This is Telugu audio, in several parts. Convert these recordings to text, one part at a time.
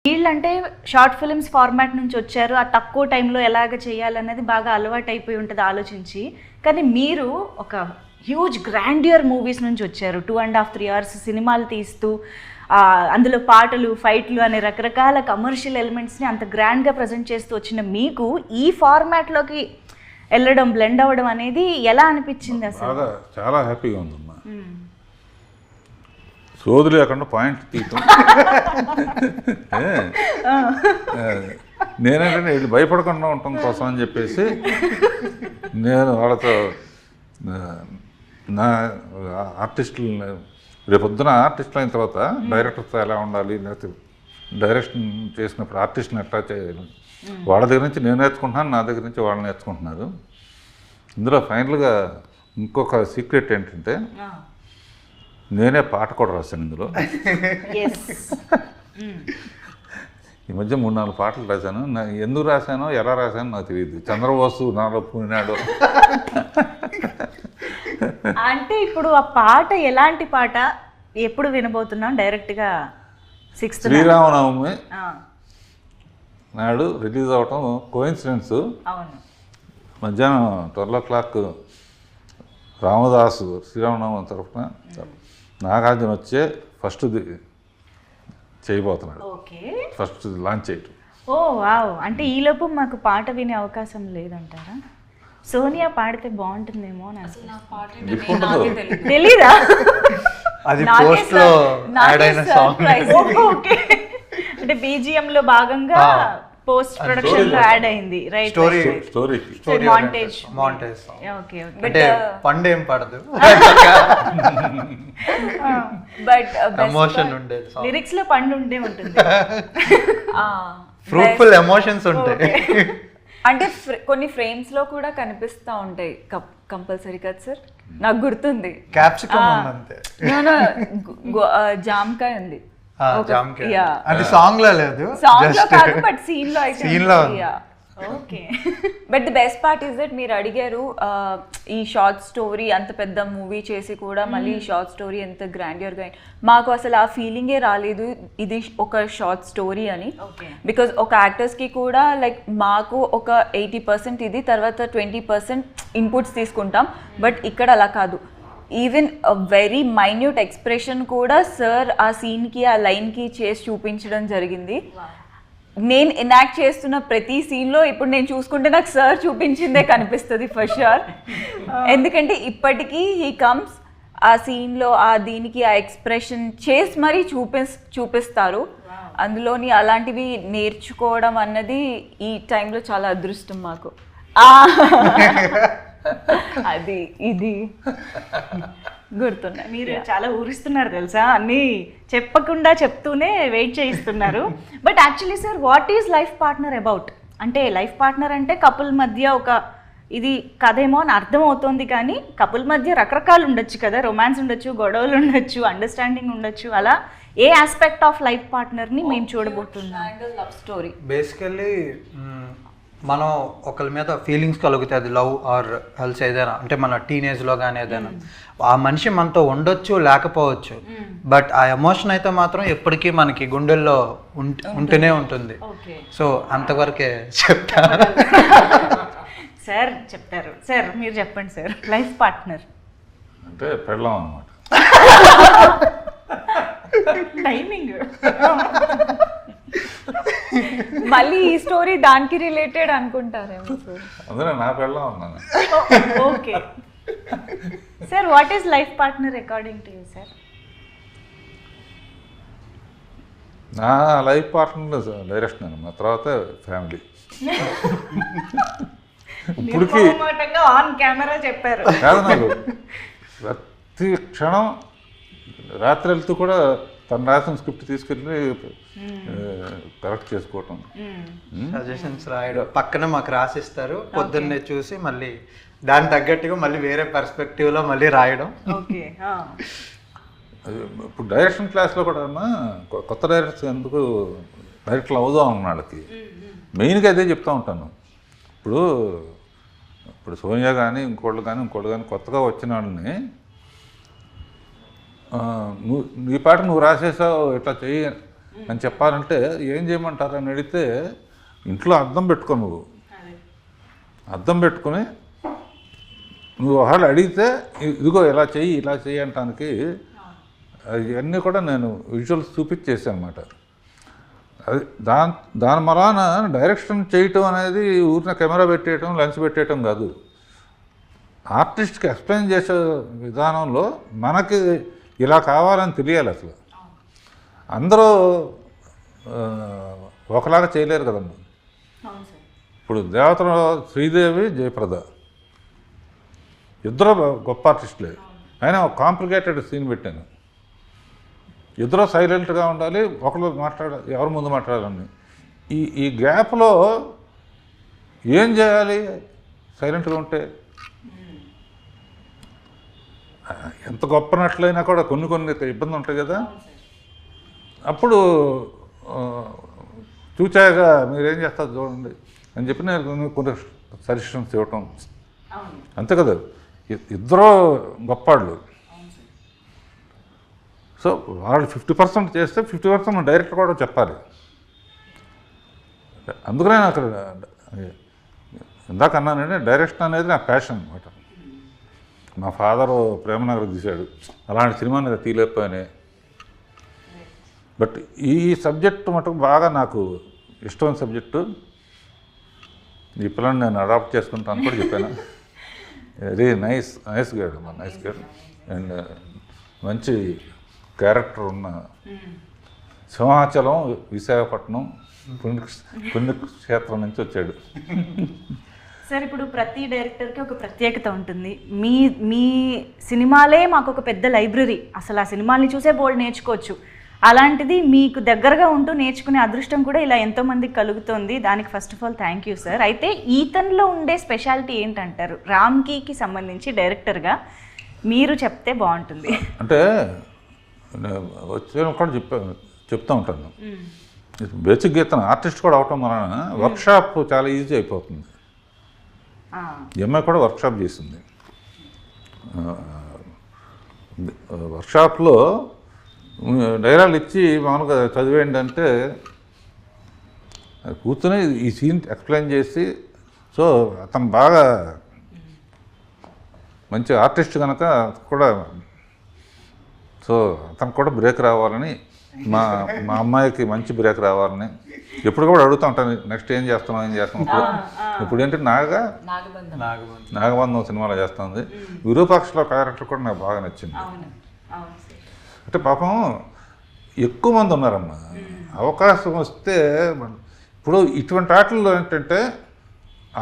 వీళ్ళంటే షార్ట్ ఫిల్మ్స్ ఫార్మాట్ నుంచి వచ్చారు, ఆ తక్కువ టైంలో ఎలాగ చేయాలనేది బాగా అలవాటు అయిపోయి ఉంటుంది ఆలోచించి. కానీ మీరు ఒక హ్యూజ్ గ్రాండియర్ మూవీస్ నుంచి వచ్చారు, 2.5 3 hours సినిమాలు తీస్తూ అందులో పాటలు ఫైట్లు అనే రకరకాల కమర్షియల్ ఎలిమెంట్స్ని అంత గ్రాండ్గా ప్రజెంట్ చేస్తూ వచ్చిన మీకు ఈ ఫార్మాట్లోకి వెళ్ళడం, బ్లెండ్ అవ్వడం అనేది ఎలా అనిపించింది అసలు? చాలా హ్యాపీగా ఉందమ్మా. సోది లేకుండా పాయింట్ తీయటం. నేనంటే వీళ్ళు భయపడకుండా ఉండటం కోసం అని చెప్పేసి నేను వాళ్ళతో నా ఆర్టిస్టులు రేపొద్దున ఆర్టిస్టులు అయిన తర్వాత డైరెక్టర్తో ఎలా ఉండాలి, లేకపోతే డైరెక్షన్ చేసినప్పుడు ఆర్టిస్ట్ని ఎట్లా చేయాలి, వాళ్ళ దగ్గర నుంచి నేను నేర్చుకుంటున్నాను, నా దగ్గర నుంచి వాళ్ళు నేర్చుకుంటున్నారు. ఇందులో ఫైనల్గా ఇంకొక సీక్రెట్ ఏంటంటే నేనే పాట కూడా రాశాను ఇందులో. ఈ మధ్య 3-4 పాటలు రాశాను. ఎందుకు రాశానో ఎలా రాశానో నాకు తెలియదు. చంద్రబోసు నాలో పూనాడు. అంటే ఇప్పుడు ఆ పాట ఎలాంటి పాట, ఎప్పుడు వినబోతున్నాం? డైరెక్ట్గా 6th శ్రీరామనవమి నాడు రిలీజ్ అవటం కోయిన్సిడెన్స్. అవును, మధ్యాహ్నం 12 o'clock రామదాసు శ్రీరామనవమి తరఫున నాగార్జున వచ్చే ఫస్ట్ చేయబోతున్నాడు. ఫస్ట్ లాంచ్ చేయటం. ఓ వావ్. అంటే ఈలోపు మాకు పాట వినే అవకాశం లేదంటారా? సోనియా పాడితే బాగుంటుందేమో తెలీదా? అది పోస్ట్ లో యాడ్ అయిన సాంగ్. అంటే బీజిఎం లో భాగంగా పోస్ట్ ప్రొడక్షన్ లో యాడ్ అయింది, రైట్? Story montage. ఓకే, అంటే పండేం పడదు, బట్ ఎమోషన్ ఉండేది. లిరిక్స్ లో పండు ఉండే ఉంటుంది, ఫ్రూట్ఫుల్ ఎమోషన్స్ ఉంటాయి. అంటే కొన్ని ఫ్రేమ్స్ లో కూడా కనిపిస్తూ ఉంటాయి కంపల్సరీ కదా సార్? నాకు గుర్తుంది క్యాప్సికమ్ అంతే, జామకాయ ఉంది. అది సాంగ్ లో లేదు, సాంగ్ లో కాదు బట్ సీన్ లో అయితే. Okay. But the best part is that మీరు అడిగారు ఈ షార్ట్ స్టోరీ అంత పెద్ద మూవీ చేసి కూడా మళ్ళీ ఈ షార్ట్ స్టోరీ ఎంత గ్రాండియర్గా. మాకు అసలు ఆ ఫీలింగే రాలేదు ఇది ఒక షార్ట్ స్టోరీ అని. బికాజ్ ఒక యాక్టర్స్కి కూడా లైక్ మాకు ఒక 80% ఇది, తర్వాత 20% ఇన్పుట్స్ తీసుకుంటాం. బట్ ఇక్కడ అలా కాదు. ఈవెన్ వెరీ మైన్యూట్ ఎక్స్ప్రెషన్ కూడా సార్ ఆ సీన్కి ఆ లైన్కి చేసి చూపించడం జరిగింది. నేను ఎనాక్ట్ చేస్తున్న ప్రతి సీన్లో ఇప్పుడు నేను చూసుకుంటే నాకు సార్ చూపించిందే కనిపిస్తుంది ఫర్ ష్యూర్. ఎందుకంటే ఇప్పటికీ హీ కమ్స్ ఆ సీన్లో ఆ దీనికి ఆ ఎక్స్ప్రెషన్ చేసి మరీ చూపిస్తారు. అందులోని అలాంటివి నేర్చుకోవడం అన్నది ఈ టైంలో చాలా అదృష్టం మాకు. అది ఇది గుర్తున్నాయి. మీరు చాలా ఊరిస్తున్నారు తెలుసా, అన్నీ చెప్పకుండా చెప్తూనే వెయిట్ చేయిస్తున్నారు. But actually sir, what is life partner about? అంటే లైఫ్ పార్ట్నర్ అంటే కపుల్ మధ్య ఒక ఇది కథేమో అని అర్థం అవుతుంది, కానీ కపుల్ మధ్య రకరకాలు ఉండొచ్చు కదా, రొమాన్స్ ఉండొచ్చు, గొడవలు ఉండొచ్చు, అండర్స్టాండింగ్ ఉండొచ్చు. అలా ఏ ఆస్పెక్ట్ ఆఫ్ లైఫ్ పార్ట్నర్ని మేము చూడబోతున్నాం? Love story. బేసికల్లీ మనం ఒకరి మీద ఫీలింగ్స్ కలుగుతాయి, అది లవ్ ఆర్ హెల్స్ ఏదైనా, అంటే మన టీనేజ్లో కానీ ఏదైనా. ఆ మనిషి మనతో ఉండొచ్చు లేకపోవచ్చు, బట్ ఆ ఎమోషన్ అయితే మాత్రం ఎప్పటికీ మనకి గుండెల్లో ఉంటూనే ఉంటుంది. సో అంతవరకే చెప్తాను. సార్ చెప్తారు. సార్ మీరు చెప్పండి సార్, లైఫ్ పార్ట్నర్ అంటే పెళ్ళాం అన్నమాట. టైమింగ్ మళ్ళీ ఈ స్టోరీ దానికి రిలేటెడ్ అనుకుంటారేమో సార్. అందులో నా పెళ్ళాం ఉన్నాను. Okay sir, what is life partner according to you sir? నా లైఫ్ పార్ట్నర్ డైరెక్షన్ అన్నమాట, తర్వాత ఫ్యామిలీ. ఇప్పటికి ఆన్ కెమెరా చెప్పారు కాదు, నాకు ప్రతి క్షణం రాత్రి వెళ్తూ కూడా తను రాసిన స్క్రిప్ట్ తీసుకెళ్ళి కరెక్ట్ చేసుకోవటం, సజెషన్స్ రాయడం, పక్కన మాకు రాసిస్తారు, పొద్దున్నే చూసి మళ్ళీ దానికి తగ్గట్టుగా మళ్ళీ వేరే పర్స్పెక్టివ్లో మళ్ళీ రాయడం. ఓకే. ఇప్పుడు డైరెక్షన్ క్లాస్లో కూడా కొత్త డైరెక్టర్స్ ఎందుకు డైరెక్టర్లు అవుదాం అన్న వాళ్ళకి మెయిన్గా అదే చెప్తూ ఉంటాను. ఇప్పుడు సోనియా కానీ ఇంకోళ్ళు కానీ కొత్తగా వచ్చిన వాళ్ళని నీ పాట నువ్వు రాసేసావు ఇట్లా చెయ్యి అని చెప్పాలంటే ఏం చేయమంటారు అని అడిగితే ఇంట్లో అద్దం పెట్టుకో, నువ్వు అద్దం పెట్టుకుని నువ్వు ఒకవేళ అడిగితే ఇదిగో ఇలా చెయ్యి అంటానికి అవన్నీ కూడా నేను విజువల్స్ చూపించేసాను అనమాట. అది దాని మలాన డైరెక్షన్ చేయటం అనేది ఊరిన కెమెరా పెట్టేయటం, లెన్స్ పెట్టేయటం కాదు. ఆర్టిస్ట్కి ఎక్స్ప్లెయిన్ చేసే విధానంలో మనకి ఇలా కావాలని తెలియాలి. అసలు అందరూ ఒకలాగా చేయలేరు కదమ్మా. ఇప్పుడు దేవతలో శ్రీదేవి, జయప్రద ఇద్దరు గొప్ప ఆర్టిస్టులే. అయినా ఒక కాంప్లికేటెడ్ సీన్ పెట్టాను. ఇద్దరు సైలెంట్గా ఉండాలి, ఒకరు ఎవరు ముందు మాట్లాడాలని. ఈ గ్యాప్లో ఏం చేయాలి? సైలెంట్గా ఉంటే ఎంత గొప్ప నట్లయినా కూడా కొన్ని ఇబ్బంది ఉంటాయి కదా. అప్పుడు చూచాగా మీరేం చేస్తారు చూడండి అని చెప్పి నేను కొన్ని సజెషన్స్ ఇవ్వటం, అంతే కదా. ఇద్దరు గొప్పవాళ్ళు. సో వాళ్ళు 50% చేస్తే 50% డైరెక్టర్ కూడా చెప్పాలి. అందుకనే నాకు ఇందాక అన్నానంటే డైరెక్షన్ అనేది నా ప్యాషన్ అనమాట. మా ఫాదరు ప్రేమనగర్ తీశాడు, అలాంటి సినిమా నేను తీయలేకపోయానే. బట్ ఈ సబ్జెక్టు మటుకు బాగా నాకు ఇష్టమైన సబ్జెక్టు. ఈ పిల్లని నేను అడాప్ట్ చేసుకుంటాను కూడా చెప్పాను. వెరీ నైస్ గైడ్ అండ్ మంచి క్యారెక్టర్ ఉన్న సింహాచలం, విశాఖపట్నం పుణ్యక్షేత్రం నుంచి వచ్చాడు. సార్, ఇప్పుడు ప్రతి డైరెక్టర్కి ఒక ప్రత్యేకత ఉంటుంది. మీ సినిమాలే మాకు ఒక పెద్ద లైబ్రరీ. అసలు ఆ సినిమాల్ని చూసే బోల్డ్ నేర్చుకోవచ్చు. అలాంటిది మీకు దగ్గరగా ఉంటూ నేర్చుకునే అదృష్టం కూడా ఇలా ఎంతోమందికి కలుగుతుంది. దానికి first of all thank you sir. అయితే ఈతన్లో ఉండే స్పెషాలిటీ ఏంటంటారు? రామ్కీకి సంబంధించి డైరెక్టర్గా మీరు చెప్తే బాగుంటుంది. అంటే వచ్చే కూడా చెప్తూ ఉంటాను. బేసిక్గా ఇతను ఆర్టిస్ట్ కూడా అవటం వలన వర్క్షాప్ చాలా ఈజీ అయిపోతుంది. ఈ అమ్మాయి కూడా వర్క్షాప్ చేసింది. వర్క్షాప్లో డైలాగులు ఇచ్చి మామూలుగా చదివేయండి అంటే కూర్చొని ఈ సీన్ ఎక్స్ప్లెయిన్ చేసి, సో అతను బాగా మంచి ఆర్టిస్ట్ కనుక కూడా, సో అతనికి కూడా బ్రేక్ రావాలని, మా అమ్మాయికి మంచి బ్రేక్ రావాలని ఎప్పుడు కూడా అడుగుతూ ఉంటాను. నెక్స్ట్ ఏం చేస్తున్నాం ఇప్పుడు ఏంటంటే నాగబంధం సినిమాలో చేస్తుంది. విరూపాక్షలో క్యారెక్టర్ కూడా నాకు బాగా నచ్చింది. అంటే పాపం ఎక్కువ మంది ఉన్నారమ్మా. అవకాశం వస్తే ఇప్పుడు ఇటువంటి ఆటల్లో ఏంటంటే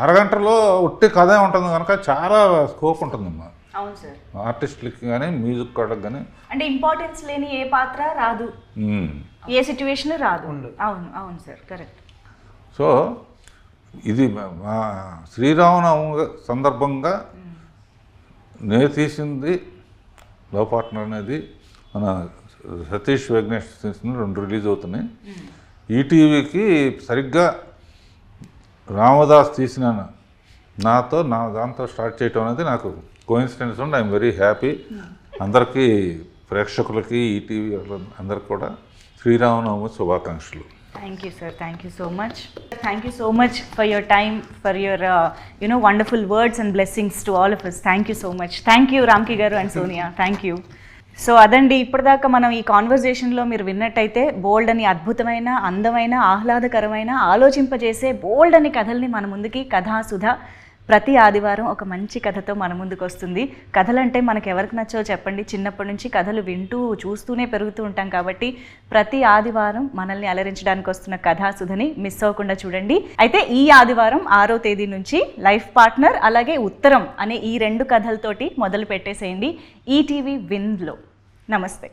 అరగంటలో ఉట్టి కథ ఉంటుంది కనుక చాలా స్కోప్ ఉంటుందమ్మా. అవును సార్. ఆర్టిస్టులకి కానీ మ్యూజిక్ వాళ్ళకి కానీ. అంటే ఇంపార్టెన్స్ లేని ఏ పాత్ర రాదు, ఏ సిచ్యువేషన్ రాదు. అవును సార్, కరెక్ట్. సో ఇది మా శ్రీరామనవమి సందర్భంగా నేను తీసింది లవ్ పార్ట్నర్ అనేది. మన సతీష్ వెంకటేష్ 2 రిలీజ్ అవుతున్నాయి. ఈటీవీకి సరిగ్గా రామదాస్ తీసిన దాంతో స్టార్ట్ చేయటం అనేది నాకు కోఇన్సిడెన్స్ ఉంది. I'm very happy. అందరికీ ప్రేక్షకులకి ఈటీవీ అందరికి కూడా శ్రీరామనవమి శుభాకాంక్షలు. Thank you, sir. Thank you so much. Thank you so much for your time, for your wonderful words and blessings to all of us. Thank you so much. Thank you, Ramki garu and Sonia. Thank you. So అదండి, ఇప్పటిదాకా మనం ఈ కాన్వర్జేషన్లో మీరు విన్నట్టయితే బోల్డ్ అని అద్భుతమైన, అందమైన, ఆహ్లాదకరమైన, ఆలోచింపజేసే బోల్డ్ అని కథల్ని మన ముందుకి కథాసుధ ప్రతి ఆదివారం ఒక మంచి కథతో మన ముందుకు వస్తుంది. కథలంటే మనకు ఎవరికి నచ్చో చెప్పండి. చిన్నప్పటి నుంచి కథలు వింటూ చూస్తూనే పెరుగుతూ ఉంటాం కాబట్టి ప్రతి ఆదివారం మనల్ని అలరించడానికి వస్తున్న కథాసుధని మిస్ అవ్వకుండా చూడండి. అయితే ఈ ఆదివారం 6వ తేదీ నుంచి లైఫ్ పార్ట్నర్ అలాగే ఉత్తరం అనే ఈ 2 కథలతోటి మొదలు పెట్టేసేయండి ఈటీవీ విన్లో. నమస్తే.